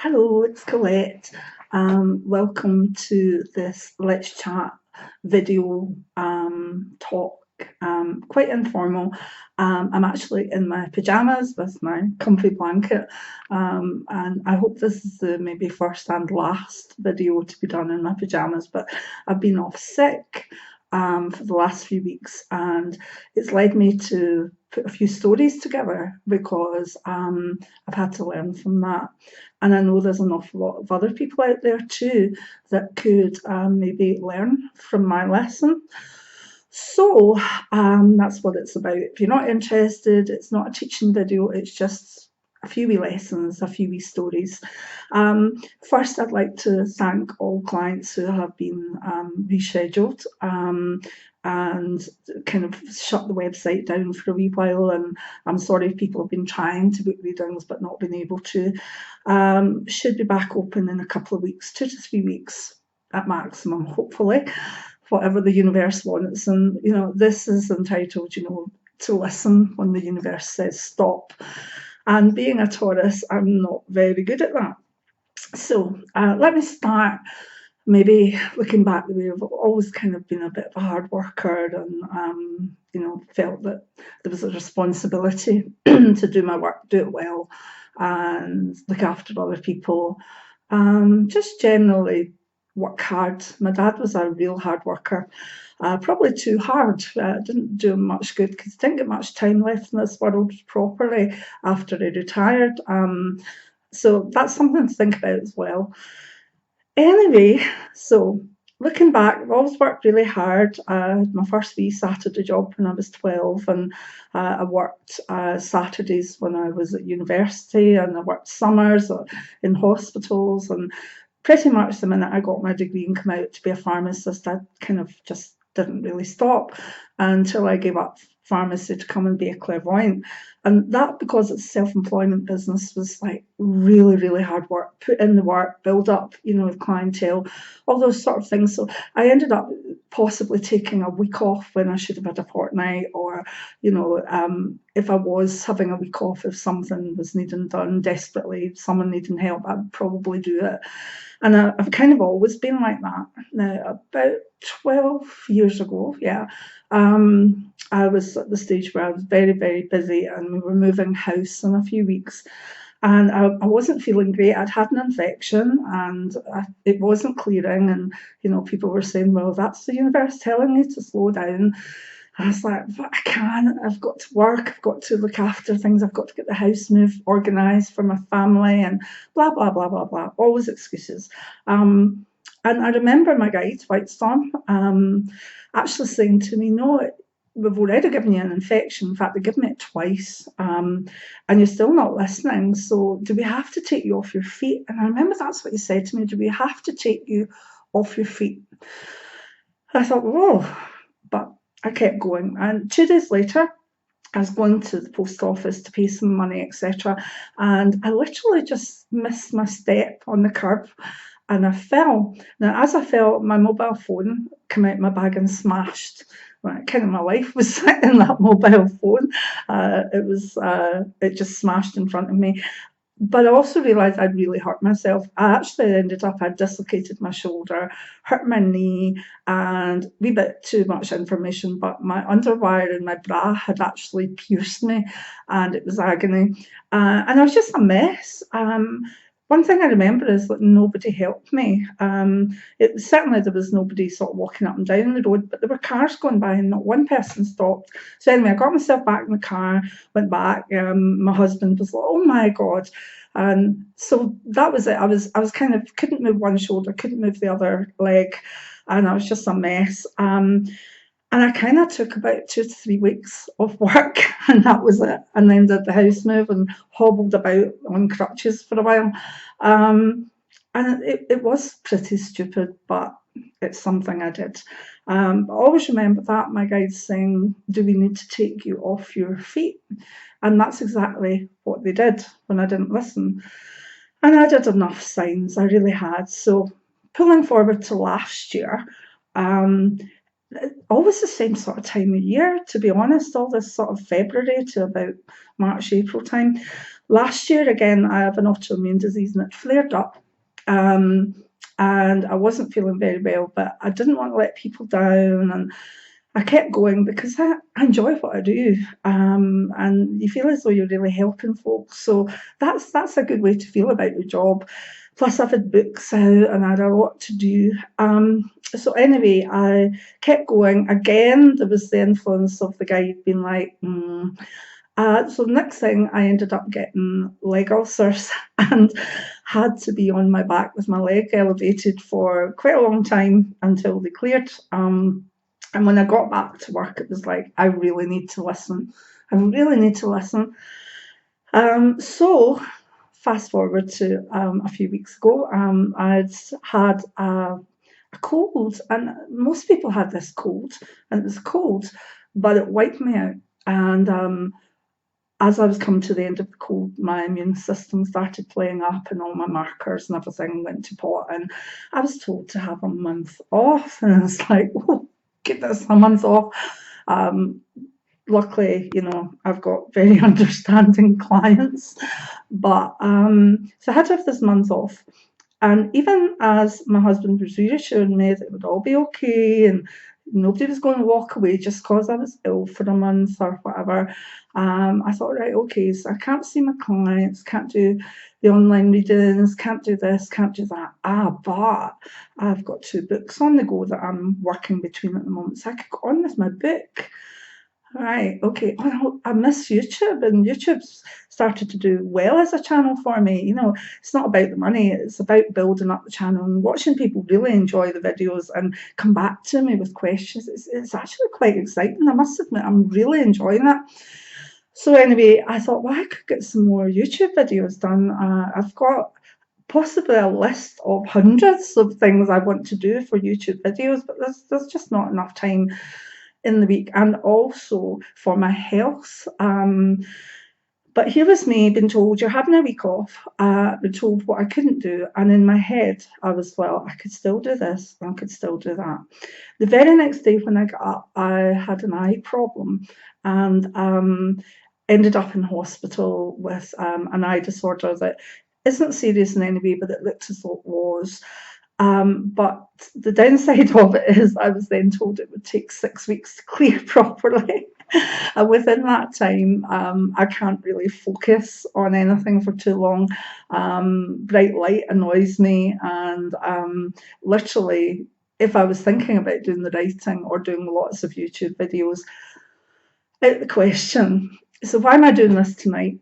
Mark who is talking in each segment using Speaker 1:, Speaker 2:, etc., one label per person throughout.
Speaker 1: Hello, it's Colette. Welcome to this Let's Chat video talk, quite informal. I'm actually in my pyjamas with my comfy blanket, and I hope this is the maybe first and last video to be done in my pyjamas, but I've been off sick for the last few weeks, and it's led me to put a few stories together because I've had to learn from that. And I know there's an awful lot of other people out there too that could maybe learn from my lesson. So that's what it's about. If you're not interested, it's not a teaching video, it's just a few wee lessons, a few wee stories. First, I'd like to thank all clients who have been rescheduled and kind of shut the website down for a wee while. And I'm sorry if people have been trying to book readings but not been able to. Should be back open in a couple of weeks, 2 to 3 weeks at maximum, hopefully, whatever the universe wants. And, you know, this is entitled, you know, to listen when the universe says stop. And being a Taurus, I'm not very good at that. So let me start maybe looking back the way I've always kind of been a bit of a hard worker and, you know, felt that there was a responsibility to do my work, do it well, and look after other people. Just generally work hard. My dad was a real hard worker. Probably too hard. Didn't do him much good because he didn't get much time left in this world properly after he retired. So that's something to think about as well. Anyway, so looking back, I've always worked really hard. I had my first wee Saturday job when I was 12, and I worked Saturdays when I was at university, and I worked summers in hospitals, and pretty much the minute I got my degree and came out to be a pharmacist, I kind of just didn't really stop until I gave up pharmacy to come and be a clairvoyant. And that, because it's a self-employment business, was like really, really hard work. Put in the work, build up, you know, clientele, all those sort of things. So I ended up possibly taking a week off when I should have had a fortnight, or, you know, if I was having a week off, if something was needing done desperately, someone needing help, I'd probably do it. And I've kind of always been like that. Now, about 12 years ago, I was at the stage where I was very, very busy, and we were moving house in a few weeks. And I wasn't feeling great. I'd had an infection, and it wasn't clearing. And, you know, people were saying, well, that's the universe telling you to slow down. I was like, but I can't. I've got to work. I've got to look after things. I've got to get the house moved, organised for my family, and blah, blah, blah, blah, blah. Always excuses. And I remember my guide, White Storm, actually saying to me, no, we've already given you an infection. In fact, they give me it twice, and you're still not listening. So do we have to take you off your feet? And I remember that's what he said to me. Do we have to take you off your feet? I thought, whoa, but I kept going. And 2 days later, I was going to the post office to pay some money, etc. And I literally just missed my step on the curb, and I fell. Now, as I fell, my mobile phone came out of my bag and smashed. Well, kind of my life was in that mobile phone. It just smashed in front of me. But I also realised I'd really hurt myself. I actually ended up, I dislocated my shoulder, hurt my knee, and a wee bit too much information, but my underwire in my bra had actually pierced me, and it was agony. And I was just a mess. One thing I remember is that nobody helped me. Certainly there was nobody sort of walking up and down the road, but there were cars going by and not one person stopped. So anyway, I got myself back in the car, went back. My husband was like, oh my God. And so that was it. I was kind of, couldn't move one shoulder, couldn't move the other leg, and I was just a mess. And I kind of took about 2 to 3 weeks off work, and that was it. And then did the house move and hobbled about on crutches for a while. And it was pretty stupid, but it's something I did. I always remember that, my guide saying, do we need to take you off your feet? And that's exactly what they did when I didn't listen. And I did enough signs, I really had. So pulling forward to last year, always the same sort of time of year, to be honest, all this sort of February to about March, April time. Last year, again, I have an autoimmune disease and it flared up. And I wasn't feeling very well, but I didn't want to let people down, and I kept going because I enjoy what I do, and you feel as though you're really helping folks. So that's a good way to feel about your job. Plus, I've had books out and I had a lot to do. So anyway, I kept going. Again, there was the influence of the guide being like, so the next thing, I ended up getting leg ulcers and had to be on my back with my leg elevated for quite a long time until they cleared. And when I got back to work, it was like, I really need to listen. I really need to listen. So fast forward to a few weeks ago, I'd had a cold, and most people had this cold, and it was cold, but it wiped me out. And as I was coming to the end of the cold, my immune system started playing up and all my markers and everything went to pot. And I was told to have a month off. And I was like, oh, goodness, a month off. Luckily, I've got very understanding clients. But so I had to have this month off. And even as my husband was reassuring me that it would all be okay and nobody was going to walk away just because I was ill for a month or whatever, I thought, right, okay, so I can't see my clients, can't do the online readings, can't do this, can't do that. But I've got 2 books on the go that I'm working between at the moment, so I could go on with my book. Right, okay. Oh, I miss YouTube, and YouTube's started to do well as a channel for me. It's not about the money, it's about building up the channel and watching people really enjoy the videos and come back to me with questions. It's actually quite exciting, I must admit. I'm really enjoying it. So anyway, I thought, well, I could get some more YouTube videos done. I've got possibly a list of hundreds of things I want to do for YouTube videos, but there's just not enough time in the week, and also for my health. But here was me being told, you're having a week off, been told what I couldn't do, and in my head I was, well, I could still do this and I could still do that. The very next day when I got up, I had an eye problem and ended up in hospital with an eye disorder that isn't serious in any way, but it looked as though it was. But the downside of it is I was then told it would take 6 weeks to clear properly. And within that time, I can't really focus on anything for too long. Bright light annoys me, and literally, if I was thinking about doing the writing or doing lots of YouTube videos, out of the question. So why am I doing this tonight?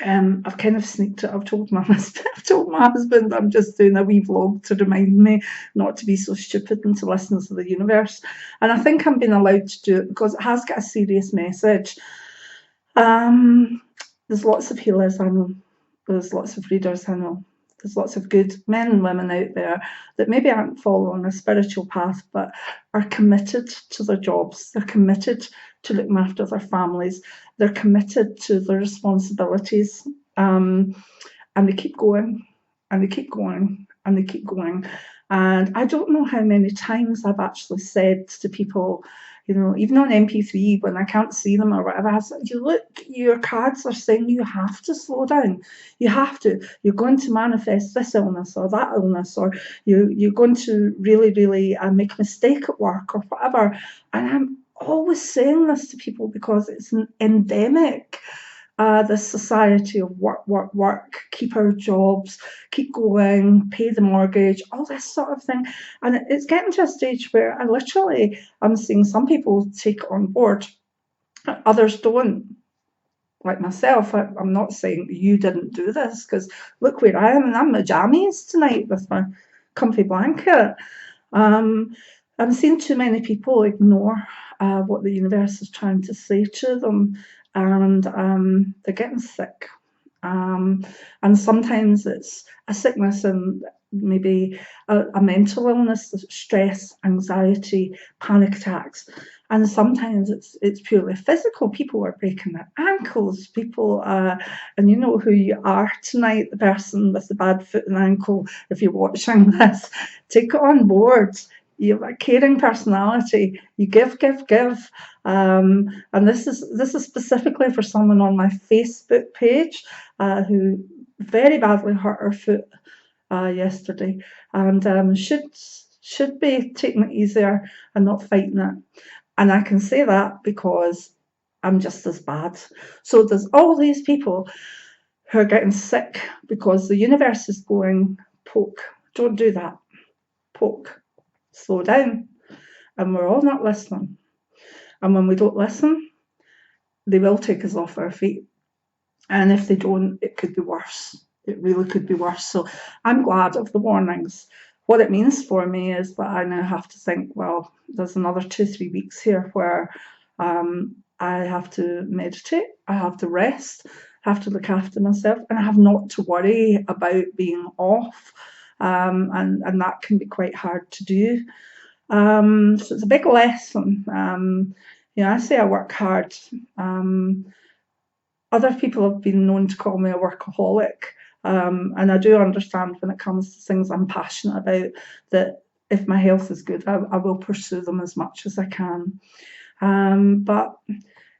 Speaker 1: I've kind of sneaked it. I've told my husband I'm just doing a wee vlog to remind me not to be so stupid and to listen to the universe. And I think I'm being allowed to do it because it has got a serious message. There's lots of healers I know. There's lots of readers I know. There's lots of good men and women out there that maybe aren't following a spiritual path, but are committed to their jobs. They're committed to looking after their families. They're committed to their responsibilities. And they keep going, and they keep going, and they keep going. And I don't know how many times I've actually said to people, even on MP3 when I can't see them or whatever, I said, your cards are saying you have to slow down. You have to. You're going to manifest this illness or that illness, or you're going to really, really make a mistake at work or whatever. And I'm always saying this to people because it's an endemic. This society of work, keep our jobs, keep going, pay the mortgage, all this sort of thing. And it's getting to a stage where I'm seeing some people take it on board, others don't. Like myself, I'm not saying you didn't do this, because look where I am, and I'm in my jammies tonight with my comfy blanket. I'm seeing too many people ignore what the universe is trying to say to them, and they're getting sick. And sometimes it's a sickness and maybe a mental illness, stress, anxiety, panic attacks. And sometimes it's purely physical. People are breaking their ankles. People, and you know who you are tonight, the person with the bad foot and ankle, if you're watching this, take it on board. you have a caring personality. You give, give, give. And this is specifically for someone on my Facebook page who very badly hurt her foot yesterday, and should be taking it easier and not fighting it. And I can say that because I'm just as bad. So there's all these people who are getting sick because the universe is going, poke, don't do that, poke, slow down. And we're all not listening. And when we don't listen, they will take us off our feet. And if they don't, it could be worse. It really could be worse. So I'm glad of the warnings. What it means for me is that I now have to think, well, there's another 2-3 weeks here where I have to meditate, I have to rest, I have to look after myself, and I have not to worry about being off. And that can be quite hard to do. So it's a big lesson. I say I work hard. Other people have been known to call me a workaholic, and I do understand when it comes to things I'm passionate about that if my health is good, I will pursue them as much as I can. But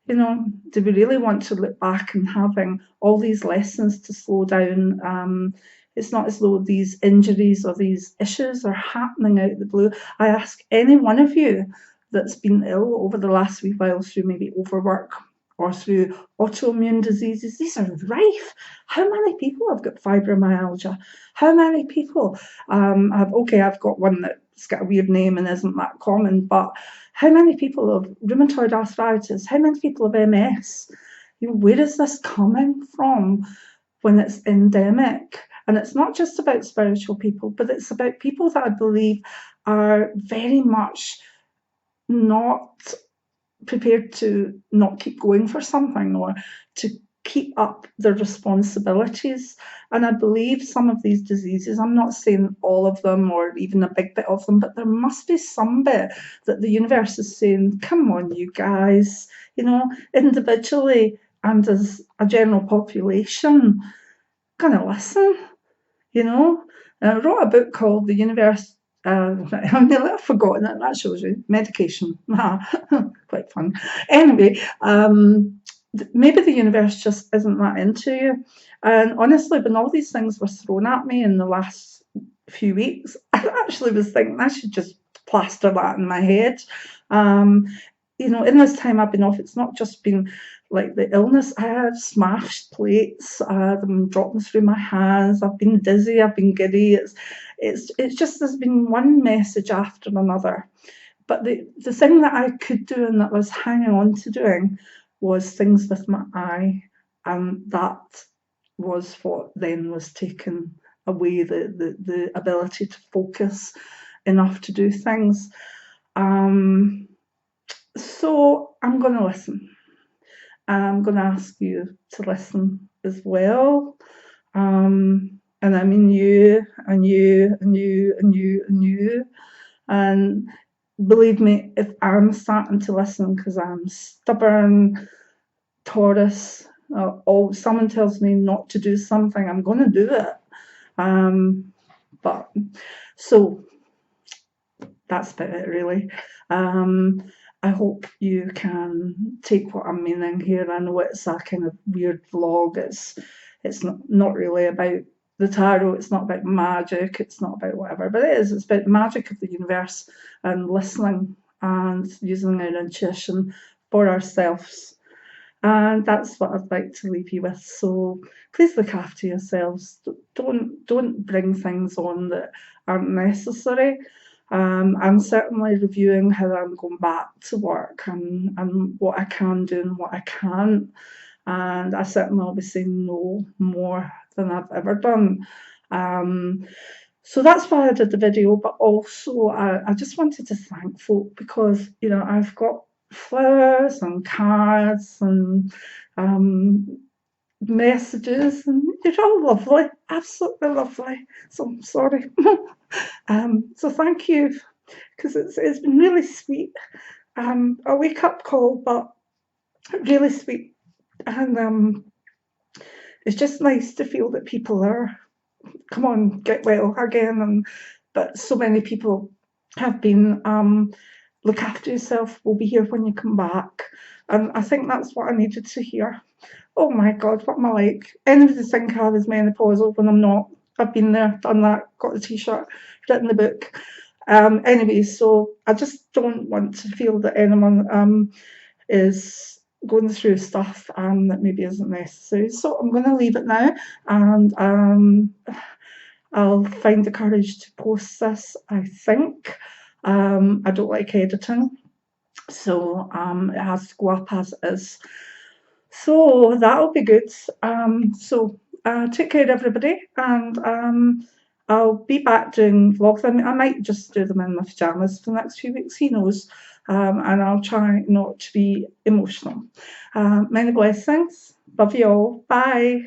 Speaker 1: do we really want to look back and having all these lessons to slow down? It's not as though these injuries or these issues are happening out of the blue. I ask any one of you that's been ill over the last wee while through maybe overwork or through autoimmune diseases, these are rife. How many people have got fibromyalgia? How many people I've got one that's got a weird name and isn't that common, but how many people have rheumatoid arthritis? How many people have MS? Where is this coming from when it's endemic? And it's not just about spiritual people, but it's about people that I believe are very much not prepared to not keep going for something or to keep up their responsibilities. And I believe some of these diseases, I'm not saying all of them or even a big bit of them, but there must be some bit that the universe is saying, come on, you guys, individually and as a general population, gonna listen, And I wrote a book called The Universe. I've forgotten it. That shows you medication. Quite fun. Anyway, maybe the universe just isn't that into you. And honestly, when all these things were thrown at me in the last few weeks, I actually was thinking I should just plaster that in my head. In this time I've been off, it's not just been like the illness. I have smashed plates, them dropping through my hands. I've been dizzy, I've been giddy. It's just there's been one message after another. But the thing that I could do and that was hanging on to doing was things with my eye, and that was what then was taken away, the ability to focus enough to do things. So I'm going to listen. I'm going to ask you to listen as well. And I mean you, and you, and you, and you, and you. And believe me, if I'm starting to listen because I'm stubborn, Taurus, or someone tells me not to do something, I'm going to do it. But so that's about it, really. I hope you can take what I'm meaning here. I know it's a kind of weird vlog. It's not really about the tarot. It's not about magic. It's not about whatever, but it is. It's about the magic of the universe and listening and using our intuition for ourselves. And that's what I'd like to leave you with. So please look after yourselves. Don't bring things on that aren't necessary. I'm certainly reviewing how I'm going back to work and what I can do and what I can't. And I certainly will be saying no more than I've ever done. So that's why I did the video, but also I just wanted to thank folk because, I've got flowers and cards and messages, and you're all lovely, absolutely lovely. So I'm sorry. So thank you, because it's been really sweet. A wake-up call, but really sweet. And it's just nice to feel that people are, come on, get well again. But so many people have been, look after yourself, we'll be here when you come back. And I think that's what I needed to hear. Oh my God, what am I like? Anybody think I was menopausal when I'm not? I've been there, done that, got the t-shirt, written the book. Anyway, so I just don't want to feel that anyone is going through stuff that maybe isn't necessary. So I'm going to leave it now, and I'll find the courage to post this, I think. I don't like editing, so it has to go up as it is. So that'll be good. So take care, everybody, and I'll be back doing vlogs. I might just do them in my pajamas for the next few weeks, who knows? And I'll try not to be emotional. Many blessings. Love you all. Bye.